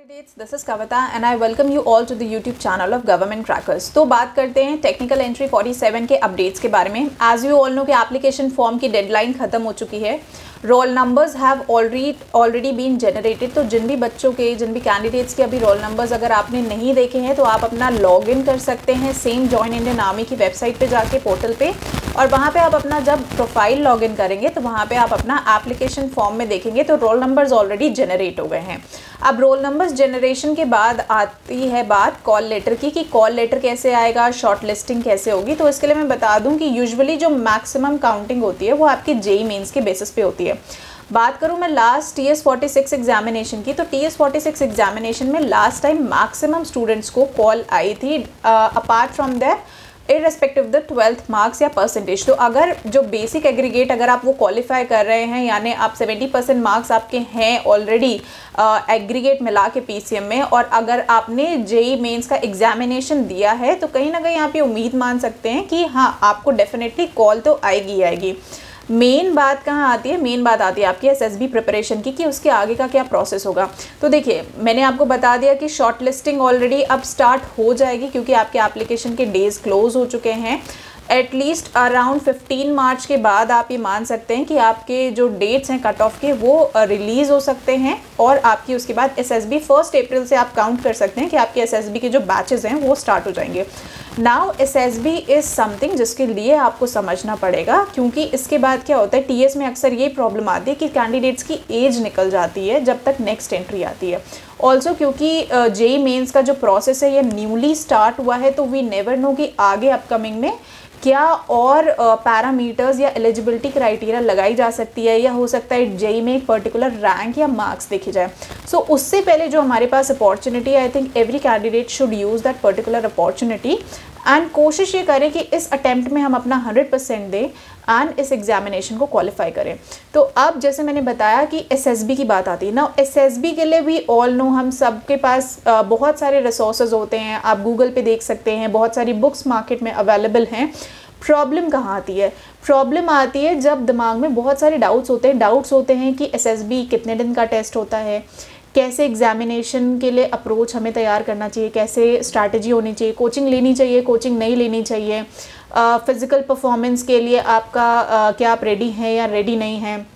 Candidates, this is Kavita and I welcome you all to the YouTube channel of Government Crackers। तो बात करते हैं technical entry 47 के updates के बारे में। एज यू ऑल नो कि एप्लीकेशन फॉर्म की डेडलाइन खत्म हो चुकी है। Roll numbers have already been generated. तो जिन भी बच्चों के, जिन भी कैंडिडेट्स के अभी रोल नंबर्स अगर आपने नहीं देखे हैं तो आप अपना लॉग इन कर सकते हैं सेम जॉइन इंडियन आर्मी की वेबसाइट पे जाके, पोर्टल पे, और वहाँ पे आप अपना जब प्रोफाइल लॉग इन करेंगे तो वहाँ पे आप अपना एप्लीकेशन फॉर्म में देखेंगे तो रोल नंबर्स ऑलरेडी जनरेट हो गए हैं। अब रोल नंबर्स जनरेशन के बाद आती है बात कॉल लेटर की कि कॉल लेटर कैसे आएगा, शॉर्ट लिस्टिंग कैसे होगी। तो इसके लिए मैं बता दूं कि यूजुअली जो मैक्सिमम काउंटिंग होती है वो आपकी जेईई मेंस के बेसिस पे होती है। बात करूं मैं लास्ट TS46 एग्जामिनेशन की, तो TS46 एग्जामिनेशन में लास्ट टाइम मैक्सिमम स्टूडेंट्स को कॉल आई थी apart from that irrespective the 12th marks या परसेंटेज। तो अगर जो बेसिक एग्रीगेट अगर आप वो क्वालिफाई कर रहे हैं, यानी आप 70% मार्क्स आपके हैं ऑलरेडी एग्रीगेट मिला के PCM में, और अगर आपने जेईई मेंस का एग्जामिनेशन दिया है तो कहीं ना कहीं आप ये उम्मीद मान सकते हैं कि हाँ, आपको डेफिनेटली कॉल तो आएगी आएगी। मेन बात कहाँ आती है? मेन बात आती है आपकी SSB प्रिपरेशन की कि उसके आगे का क्या प्रोसेस होगा। तो देखिए, मैंने आपको बता दिया कि शॉर्ट लिस्टिंग ऑलरेडी अब स्टार्ट हो जाएगी क्योंकि आपके एप्लीकेशन के डेज क्लोज हो चुके हैं। एटलीस्ट अराउंड 15 मार्च के बाद आप ये मान सकते हैं कि आपके जो डेट्स हैं कट ऑफ के वो रिलीज़ हो सकते हैं, और आपकी उसके बाद SSB 1 अप्रैल से आप काउंट कर सकते हैं कि आपके SSB के जो बैचेस हैं वो स्टार्ट हो जाएंगे। नाउ SSB इज़ समथिंग जिसके लिए आपको समझना पड़ेगा, क्योंकि इसके बाद क्या होता है, TS में अक्सर ये प्रॉब्लम आती है कि कैंडिडेट्स की एज निकल जाती है जब तक नेक्स्ट एंट्री आती है। ऑल्सो क्योंकि जेईई मेंस का जो प्रोसेस है ये न्यूली स्टार्ट हुआ है, तो वी नेवर नो कि आगे अपकमिंग में क्या और पैरामीटर्स या एलिजिबिलिटी क्राइटेरिया लगाई जा सकती है, या हो सकता है जेईई में एक पर्टिकुलर रैंक या मार्क्स देखी जाए। सो उससे पहले जो हमारे पास अपॉर्चुनिटी है, I think every candidate should use that particular opportunity and कोशिश ये करें कि इस अटेम्प्ट में हम अपना 100% दें एंड इस एग्जामिनेशन को क्वालिफाई करें। तो अब जैसे मैंने बताया कि SSB की बात आती है ना, SSB के लिए भी ऑल नो हम सबके पास बहुत सारे रिसोर्सेज होते हैं, आप गूगल पे देख सकते हैं, बहुत सारी बुक्स मार्केट में अवेलेबल हैं। प्रॉब्लम कहाँ आती है? प्रॉब्लम आती है जब दिमाग में बहुत सारे डाउट्स होते हैं कि SSB कितने दिन का टेस्ट होता है, कैसे एग्जामिनेशन के लिए अप्रोच हमें तैयार करना चाहिए, कैसे स्ट्रैटेजी होनी चाहिए, कोचिंग लेनी चाहिए, कोचिंग नहीं लेनी चाहिए, फिज़िकल परफॉर्मेंस के लिए आपका क्या आप रेडी हैं या रेडी नहीं हैं।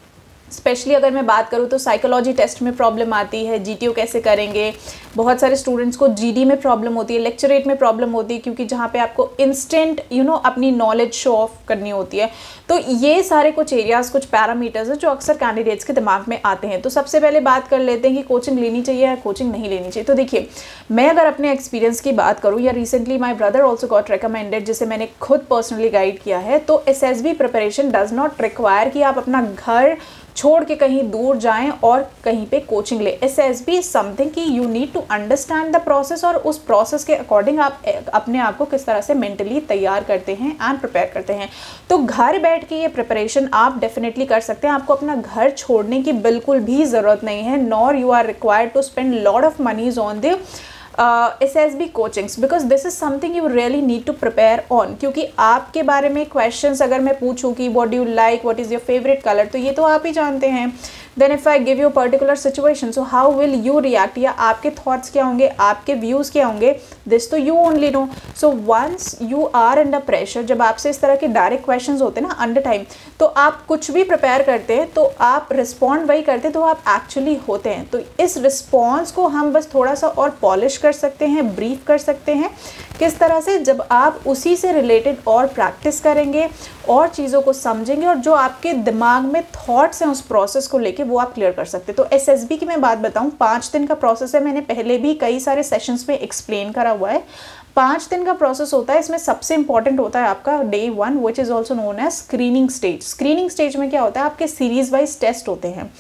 स्पेशली अगर मैं बात करूँ तो साइकोलॉजी टेस्ट में प्रॉब्लम आती है, GTO कैसे करेंगे। बहुत सारे स्टूडेंट्स को GD में प्रॉब्लम होती है, लेक्चरेट में प्रॉब्लम होती है, क्योंकि जहाँ पे आपको इंस्टेंट अपनी नॉलेज शो ऑफ करनी होती है। तो ये सारे कुछ एरियाज़, कुछ पैरामीटर्स हैं जो अक्सर कैंडिडेट्स के दिमाग में आते हैं। तो सबसे पहले बात कर लेते हैं कि कोचिंग लेनी चाहिए या कोचिंग नहीं लेनी चाहिए। तो देखिए, मैं अगर अपने एक्सपीरियंस की बात करूँ, या recently my brother also got recommended, जिसे मैंने खुद पर्सनली गाइड किया है, तो SSB preparation does not require कि आप अपना घर छोड़ के कहीं दूर जाएं और कहीं पे कोचिंग ले। SSB इज समथिंग कि you need to understand the process, और उस प्रोसेस के अकॉर्डिंग आप अपने आप को किस तरह से मेंटली तैयार करते हैं एंड प्रिपेयर करते हैं। तो घर बैठ के ये प्रिपरेशन आप डेफिनेटली कर सकते हैं। आपको अपना घर छोड़ने की बिल्कुल भी ज़रूरत नहीं है, nor you are required to spend lot of moneys on the SSB coachings, because this is something you really need to prepare on. क्योंकि आपके बारे में क्वेश्चंस अगर मैं पूछूं कि what do you like, what is your favourite colour, तो ये तो आप ही जानते हैं। Then if I give you particular situation, so how will you react, या आपके थॉट्स क्या होंगे, आपके व्यूज़ क्या होंगे, दिस तो you only know. So once you are under pressure, जब आपसे इस तरह के डायरेक्ट क्वेश्चंस होते हैं ना अंडर टाइम, तो आप कुछ भी प्रिपेयर करते हैं तो आप रिस्पॉन्ड वही करते हैं तो आप एक्चुअली होते हैं। तो इस रिस्पॉन्स को हम बस थोड़ा सा और पॉलिश कर सकते हैं, ब्रीफ कर सकते हैं। किस तरह से? जब आप उसी से रिलेटेड और प्रैक्टिस करेंगे और चीज़ों को समझेंगे, और जो आपके दिमाग में थॉट्स हैं उस प्रोसेस को लेके वो आप क्लियर कर सकते हैं। तो SSB की मैं बात बताऊं, 5 दिन का प्रोसेस है। मैंने पहले भी कई सारे सेशंस में एक्सप्लेन करा हुआ है। 5 दिन का प्रोसेस होता है। इसमें सबसे इंपॉर्टेंट होता है आपका Day 1, which is also known as screening stage. Screening stage में क्या होता है, आपके सीरीज वाइज टेस्ट होते हैं।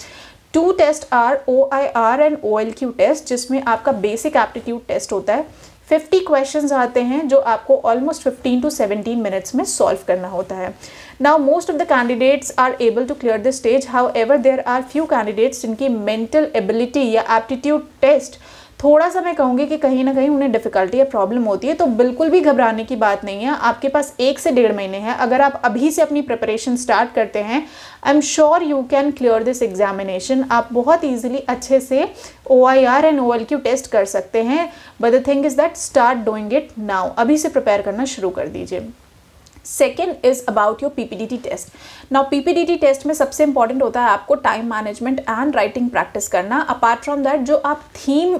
2 test are OIR and OLQ test, जिसमें आपका बेसिक एप्टीट्यूड टेस्ट होता है। 50 क्वेश्चंस आते हैं जो आपको ऑलमोस्ट 15 to 17 मिनट्स में सॉल्व करना होता है। Now most of the candidates are able to clear this stage, however there are few candidates जिनकी मेंटल एबिलिटी या एप्टीट्यूड टेस्ट थोड़ा सा मैं कहूँगी कि कहीं ना कहीं उन्हें डिफ़िकल्टी या प्रॉब्लम होती है, तो बिल्कुल भी घबराने की बात नहीं है। आपके पास 1 से 1.5 महीने हैं। अगर आप अभी से अपनी प्रिपरेशन स्टार्ट करते हैं, I am sure you can clear this examination. आप बहुत ईजिली अच्छे से OIR एंड OLQ टेस्ट कर सकते हैं। But the thing is that start doing it now, अभी से प्रिपेयर करना शुरू कर दीजिए। Second is about your PPDT test. Now PPDT test में सबसे इंपॉर्टेंट होता है आपको time management and writing practice करना। अपार्ट फ्रॉम दैट जो आप थीम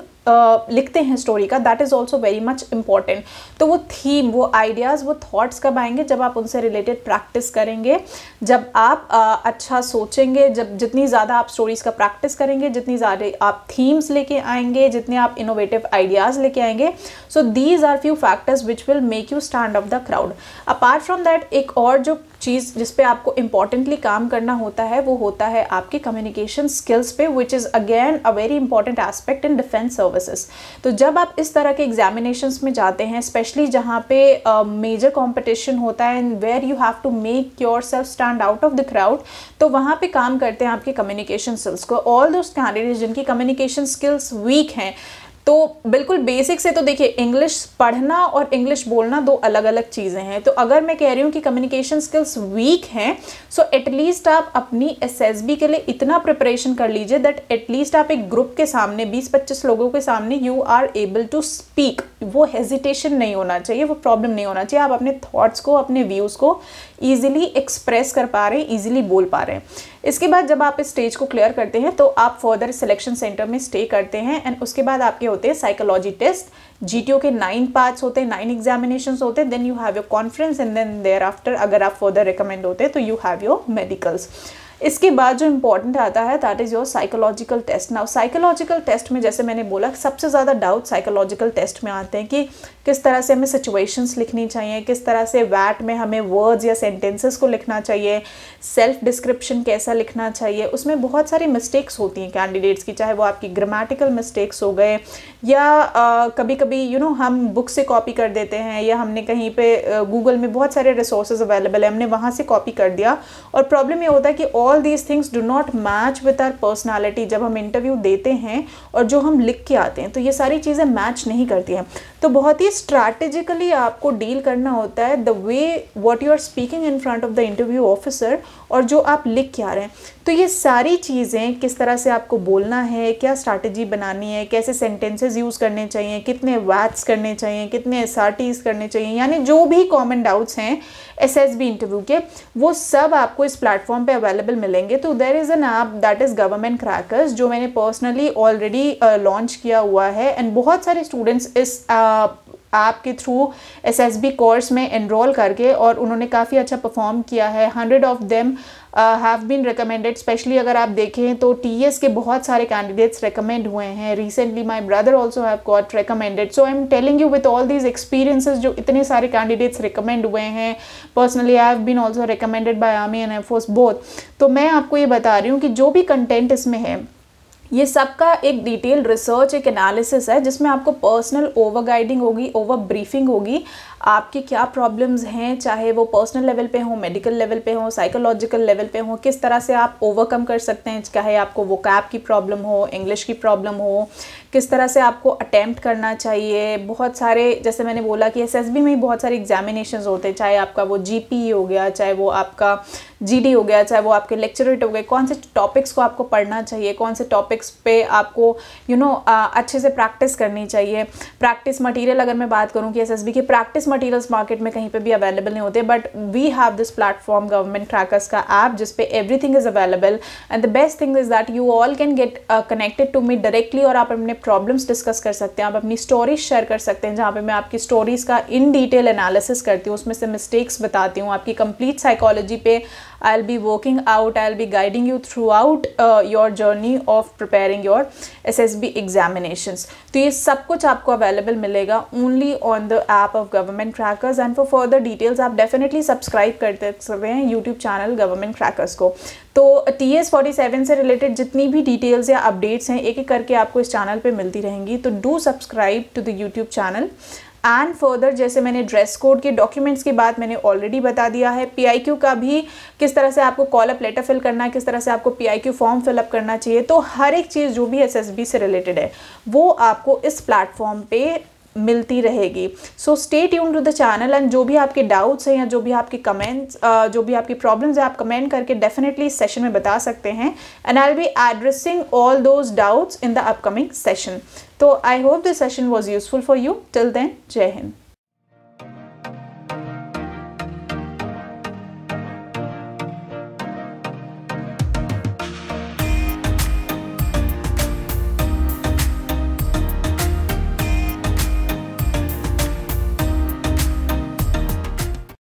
लिखते हैं स्टोरी का, that is also very much important. तो वो थीम, वो आइडियाज़, वो थॉट्स कब आएंगे? जब आप उनसे रिलेटेड प्रैक्टिस करेंगे, जब आप अच्छा सोचेंगे, जब जितनी ज़्यादा आप स्टोरीज़ का प्रैक्टिस करेंगे, जितनी ज़्यादा आप थीम्स लेके आएंगे, जितने आप इनोवेटिव आइडियाज़ लेके आएंगे। So these are few factors which will make you stand of the crowd. Apart from that एक और जो चीज़ जिस पे आपको इम्पॉर्टेंटली काम करना होता है वो होता है आपके कम्युनिकेशन स्किल्स पे, which is again a very important aspect in defence services. तो जब आप इस तरह के एग्जामिनेशंस में जाते हैं, स्पेशली जहाँ पे मेजर कंपटीशन होता है and where you have to make yourself stand out of the crowd, तो वहाँ पे काम करते हैं आपके कम्युनिकेशन स्किल्स को। ऑल दोज कैंडिडेट्स जिनकी कम्युनिकेशन स्किल्स वीक हैं, तो बिल्कुल बेसिक से तो देखिए, इंग्लिश पढ़ना और इंग्लिश बोलना 2 अलग अलग चीज़ें हैं। तो अगर मैं कह रही हूँ कि कम्युनिकेशन स्किल्स वीक हैं, सो एटलीस्ट आप अपनी SSB के लिए इतना प्रिपरेशन कर लीजिए दैट एटलीस्ट आप एक ग्रुप के सामने 20-25 लोगों के सामने you are able to speak. वो हेजिटेशन नहीं होना चाहिए, वो प्रॉब्लम नहीं होना चाहिए। आप अपने थॉट्स को, अपने व्यूज़ को ईजिली एक्सप्रेस कर पा रहे हैं, ईजिली बोल पा रहे हैं। इसके बाद जब आप इस स्टेज को क्लियर करते हैं तो आप फर्दर सिलेक्शन सेंटर में स्टे करते हैं एंड उसके बाद आपके होते हैं साइकोलॉजी टेस्ट। GTO के 9 पार्ट्स होते हैं, 9 एग्जामिनेशंस होते हैं। Then you have your conference and then thereafter अगर आप फर्दर रिकमेंड होते हैं तो यू हैव योर मेडिकल्स। इसके बाद जो इंपॉर्टेंट आता है that is your psychological test. Now psychological test में जैसे मैंने बोला, सबसे ज़्यादा डाउट साइकोलॉजिकल टेस्ट में आते हैं कि किस तरह से हमें सिचुएशंस लिखनी चाहिए, किस तरह से वैट में हमें वर्ड्स या सेंटेंसेस को लिखना चाहिए, सेल्फ डिस्क्रिप्शन कैसा लिखना चाहिए। उसमें बहुत सारी मिस्टेक्स होती हैं कैंडिडेट्स की, चाहे वो आपकी ग्रामेटिकल मिस्टेक्स हो गए या कभी कभी हम बुक से कॉपी कर देते हैं, या हमने कहीं पे गूगल में बहुत सारे रिसोर्सेज अवेलेबल है, हमने वहाँ से कॉपी कर दिया। और प्रॉब्लम ये होता है कि all these things do not match with our personality. जब हम इंटरव्यू देते हैं और जो हम लिख के आते हैं तो ये सारी चीज़ें मैच नहीं करती हैं। तो बहुत ही स्ट्रैटेजिकली आपको डील करना होता है the way what you are speaking in front of the interview officer और जो आप लिख के आ रहे हैं। तो ये सारी चीज़ें, किस तरह से आपको बोलना है, क्या स्ट्रैटेजी बनानी है, कैसे सेंटेंसेस यूज़ करने चाहिए, कितने वैट्स करने चाहिए, कितने SRTs करने चाहिए, यानी जो भी कॉमन डाउट्स हैं SSB इंटरव्यू के, वो सब आपको इस प्लेटफॉर्म पे अवेलेबल मिलेंगे। तो there is an app that is government crackers, जो मैंने पर्सनली ऑलरेडी लॉन्च किया हुआ है एंड बहुत सारे स्टूडेंट्स इस ऐप के थ्रू SSB कोर्स में एनरोल करके और उन्होंने काफ़ी अच्छा परफॉर्म किया है। 100 of them have been recommended. Specially अगर आप देखें तो TS के बहुत सारे कैंडिडेट्स रिकमेंड हुए हैं। Recently my brother also have got recommended. So I am telling you with all these experiences, जो इतने सारे कैंडिडेट्स रिकमेंड हुए हैं, personally I have been also recommended by army and air force both. तो मैं आपको ये बता रही हूँ कि जो भी कंटेंट इसमें है, ये सबका एक डिटेल रिसर्च, एक एनालिसिस है जिसमें आपको पर्सनल ओवर गाइडिंग होगी, ओवर ब्रीफिंग होगी। आपकी क्या प्रॉब्लम्स हैं, चाहे वो पर्सनल लेवल पे हो, मेडिकल लेवल पे हो, साइकोलॉजिकल लेवल पे हो, किस तरह से आप ओवरकम कर सकते हैं, चाहे आपको वोकैब की प्रॉब्लम हो, इंग्लिश की प्रॉब्लम हो, किस तरह से आपको अटैम्प्ट करना चाहिए। बहुत सारे, जैसे मैंने बोला कि SSB में ही बहुत सारे एग्जामिनेशंस होते हैं, चाहे आपका वो GPE हो गया, चाहे वो आपका GD हो गया, चाहे वो आपके लेक्चरेट हो गए। कौन से टॉपिक्स को आपको पढ़ना चाहिए, कौन से टॉपिक्स पे आपको अच्छे से प्रैक्टिस करनी चाहिए। प्रैक्टिस मटीरियल अगर मैं बात करूँ कि SSB के प्रैक्टिस मटीरियल्स मार्केट में कहीं पे भी अवेलेबल नहीं होते, but we have this platform government crackers का ऐप जिसपे everything is available and the best thing is that you all can get connected to me directly और आप अपने प्रॉब्लम्स डिस्कस कर सकते हैं, आप अपनी स्टोरीज शेयर कर सकते हैं, जहाँ पे मैं आपकी स्टोरीज का इन डिटेल एनालिसिस करती हूँ, उसमें से मिस्टेक्स बताती हूँ, आपकी कंप्लीट साइकोलॉजी पे I'll be working out, I'll be guiding you throughout your journey of preparing your SSB examinations. तो ये सब कुछ आपको अवेलेबल मिलेगा only on the app of Government Crackers and for further details आप definitely सब्सक्राइब करते सकते हैं YouTube चैनल Government Crackers को। तो TS47 से रिलेटेड जितनी भी डिटेल्स या अपडेट्स हैं एक एक करके आपको इस चैनल पे मिलती रहेंगी। तो do subscribe to the YouTube channel and further जैसे मैंने ड्रेस कोड के डॉक्यूमेंट्स की बात मैंने ऑलरेडी बता दिया है, PIQ का भी किस तरह से आपको कॉल अप लेटर फिल करना है, किस तरह से आपको PIQ फॉर्म फिलअप करना चाहिए, तो हर एक चीज़ जो भी SSB से रिलेटेड है वो आपको इस प्लेटफॉर्म पे मिलती रहेगी। So stay tune to the channel and जो भी आपके डाउट्स हैं या जो भी आपके कमेंट्स जो भी आपकी प्रॉब्लम्स है आप कमेंट करके डेफिनेटली इस सेशन में बता सकते हैं and I will be addressing all those doubts in the upcoming session. तो I hope this session was useful for you. Till then, Jai Hind.